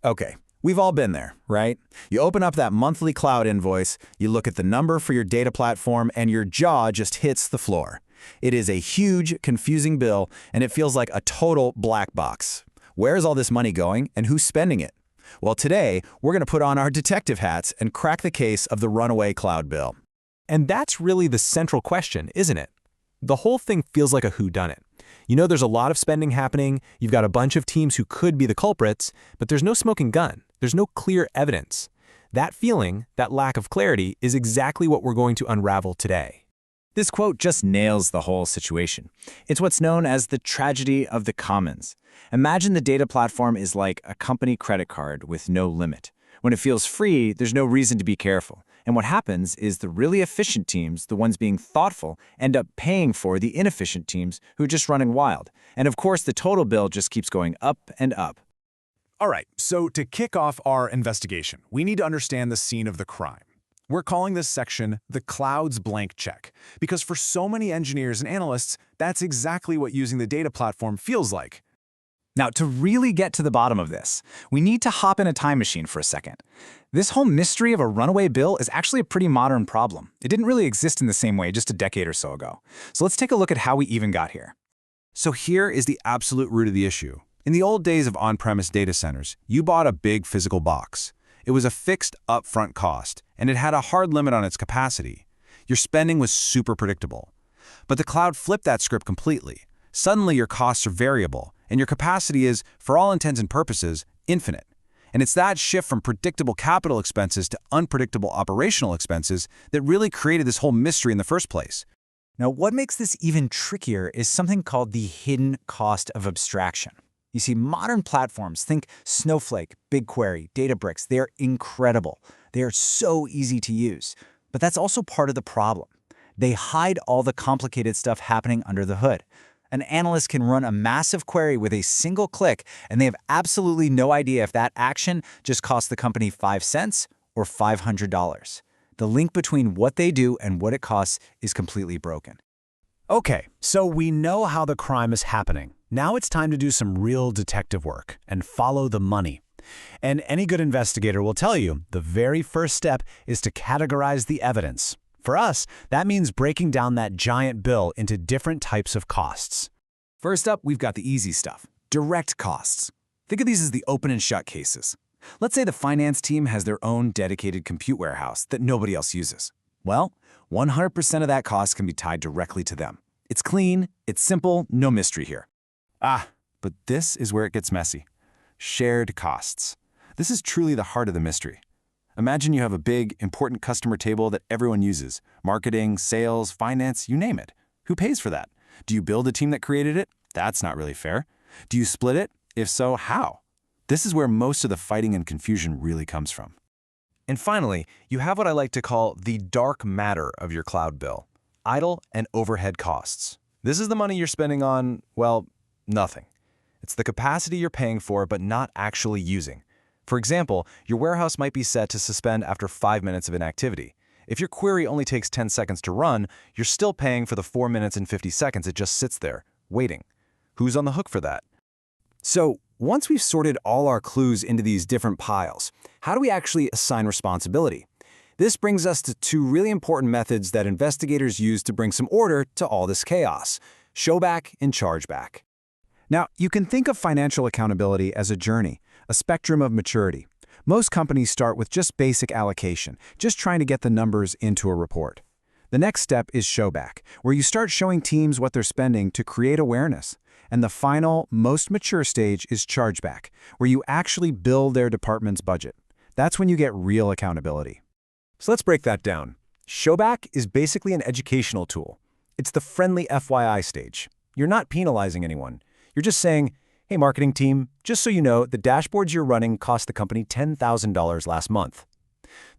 Okay, we've all been there, right? You open up that monthly cloud invoice, you look at the number for your data platform, and your jaw just hits the floor. It is a huge, confusing bill, and it feels like a total black box. Where is all this money going, and who's spending it? Well, today, we're going to put on our detective hats and crack the case of the runaway cloud bill. And that's really the central question, isn't it? The whole thing feels like a whodunit. You know there's a lot of spending happening, you've got a bunch of teams who could be the culprits, but there's no smoking gun. There's no clear evidence. That feeling, that lack of clarity, is exactly what we're going to unravel today. This quote just nails the whole situation. It's what's known as the tragedy of the commons. Imagine the data platform is like a company credit card with no limit. When it feels free, there's no reason to be careful. And what happens is the really efficient teams, the ones being thoughtful, end up paying for the inefficient teams who are just running wild. And of course, the total bill just keeps going up and up. All right, so to kick off our investigation, we need to understand the scene of the crime. We're calling this section the cloud's blank check, because for so many engineers and analysts, that's exactly what using the data platform feels like. Now, to really get to the bottom of this, we need to hop in a time machine for a second. This whole mystery of a runaway bill is actually a pretty modern problem. It didn't really exist in the same way just a decade or so ago. So let's take a look at how we even got here. So here is the absolute root of the issue. In the old days of on-premise data centers, you bought a big physical box. It was a fixed upfront cost, and it had a hard limit on its capacity. Your spending was super predictable. But the cloud flipped that script completely. Suddenly your costs are variable, and your capacity is, for all intents and purposes, infinite. And it's that shift from predictable capital expenses to unpredictable operational expenses that really created this whole mystery in the first place. Now, what makes this even trickier is something called the hidden cost of abstraction. You see, modern platforms, think Snowflake, BigQuery, Databricks, they're incredible. They are so easy to use. But that's also part of the problem. They hide all the complicated stuff happening under the hood. An analyst can run a massive query with a single click, and they have absolutely no idea if that action just cost the company 5 cents or $500. The link between what they do and what it costs is completely broken. Okay, so we know how the crime is happening. Now it's time to do some real detective work and follow the money. And any good investigator will tell you the very first step is to categorize the evidence. For us, that means breaking down that giant bill into different types of costs. First up, we've got the easy stuff, direct costs. Think of these as the open and shut cases. Let's say the finance team has their own dedicated compute warehouse that nobody else uses. Well, 100% of that cost can be tied directly to them. It's clean, it's simple, no mystery here. But this is where it gets messy. Shared costs. This is truly the heart of the mystery. Imagine you have a big, important customer table that everyone uses. Marketing, sales, finance, you name it. Who pays for that? Do you build a team that created it? That's not really fair. Do you split it? If so, how? This is where most of the fighting and confusion really comes from. And finally, you have what I like to call the dark matter of your cloud bill, idle and overhead costs. This is the money you're spending on, well, nothing. It's the capacity you're paying for but not actually using. For example, your warehouse might be set to suspend after 5 minutes of inactivity. If your query only takes 10 seconds to run, you're still paying for the 4 minutes and 50 seconds it just sits there, waiting. Who's on the hook for that? So, once we've sorted all our clues into these different piles, how do we actually assign responsibility? This brings us to two really important methods that investigators use to bring some order to all this chaos: showback and chargeback. Now, you can think of financial accountability as a journey, a spectrum of maturity. Most companies start with just basic allocation, just trying to get the numbers into a report. The next step is showback, where you start showing teams what they're spending to create awareness. And the final, most mature stage is chargeback, where you actually bill their department's budget. That's when you get real accountability. So let's break that down. Showback is basically an educational tool. It's the friendly FYI stage. You're not penalizing anyone. You're just saying, hey, marketing team, just so you know, the dashboards you're running cost the company $10,000 last month.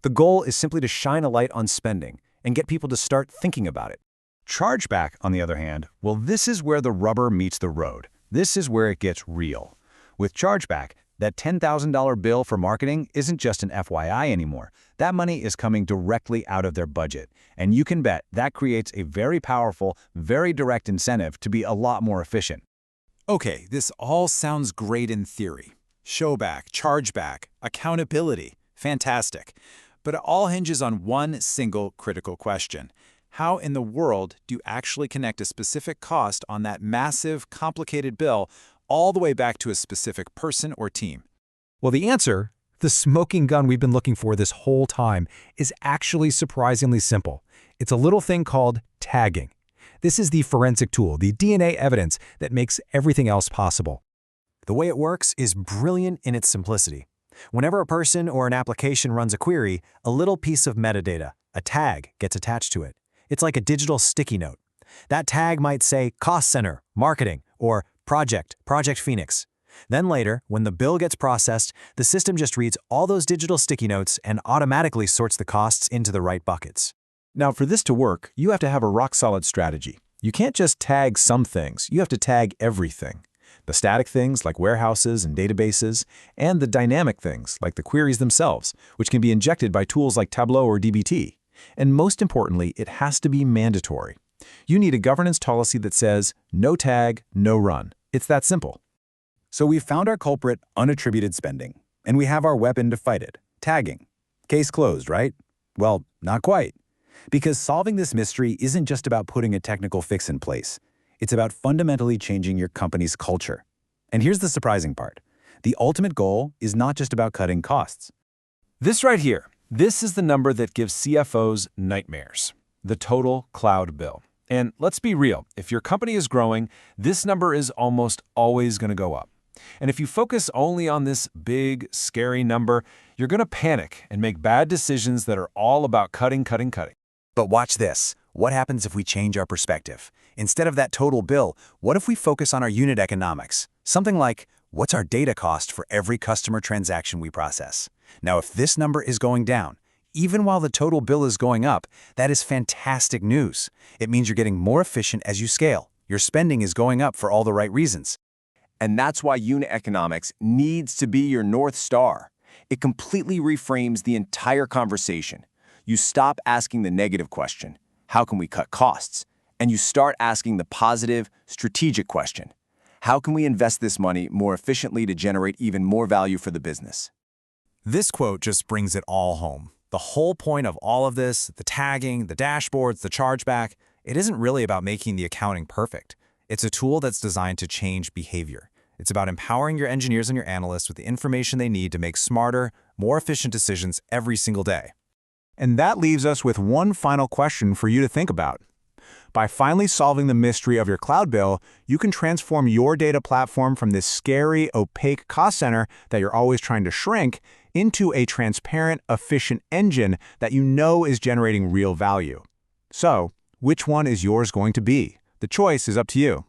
The goal is simply to shine a light on spending and get people to start thinking about it. Chargeback, on the other hand, well, this is where the rubber meets the road. This is where it gets real. With chargeback, that $10,000 bill for marketing isn't just an FYI anymore. That money is coming directly out of their budget. And you can bet that creates a very powerful, very direct incentive to be a lot more efficient. Okay, this all sounds great in theory. showback, chargeback, accountability. Fantastic. But it all hinges on one single critical question. How in the world do you actually connect a specific cost on that massive, complicated bill all the way back to a specific person or team? Well, the answer, the smoking gun we've been looking for this whole time, is actually surprisingly simple. It's a little thing called tagging. This is the forensic tool, the DNA evidence that makes everything else possible. The way it works is brilliant in its simplicity. Whenever a person or an application runs a query, a little piece of metadata, a tag, gets attached to it. It's like a digital sticky note. That tag might say Cost Center, Marketing, or Project Phoenix. Then later, when the bill gets processed, the system just reads all those digital sticky notes and automatically sorts the costs into the right buckets. Now, for this to work, you have to have a rock-solid strategy. You can't just tag some things, you have to tag everything. The static things like warehouses and databases, and the dynamic things like the queries themselves, which can be injected by tools like Tableau or dbt. And most importantly, it has to be mandatory. You need a governance policy that says, no tag, no run. It's that simple. So we've found our culprit, unattributed spending, and we have our weapon to fight it, tagging. Case closed, right? Well, not quite. Because solving this mystery isn't just about putting a technical fix in place. It's about fundamentally changing your company's culture. And here's the surprising part. The ultimate goal is not just about cutting costs. This right here, this is the number that gives CFOs nightmares, the total cloud bill. And let's be real, if your company is growing, this number is almost always going to go up. And if you focus only on this big, scary number, you're going to panic and make bad decisions that are all about cutting. But watch this. What happens if we change our perspective? Instead of that total bill, what if we focus on our unit economics? Something like, what's our data cost for every customer transaction we process? Now, if this number is going down, even while the total bill is going up, that is fantastic news. It means you're getting more efficient as you scale. Your spending is going up for all the right reasons. And that's why unit economics needs to be your North Star. It completely reframes the entire conversation. You stop asking the negative question, how can we cut costs? And you start asking the positive, strategic question, how can we invest this money more efficiently to generate even more value for the business? This quote just brings it all home. The whole point of all of this, the tagging, the dashboards, the chargeback, it isn't really about making the accounting perfect. It's a tool that's designed to change behavior. It's about empowering your engineers and your analysts with the information they need to make smarter, more efficient decisions every single day. And that leaves us with one final question for you to think about. By finally solving the mystery of your cloud bill, you can transform your data platform from this scary, opaque cost center that you're always trying to shrink into a transparent, efficient engine that you know is generating real value. So, which one is yours going to be? The choice is up to you.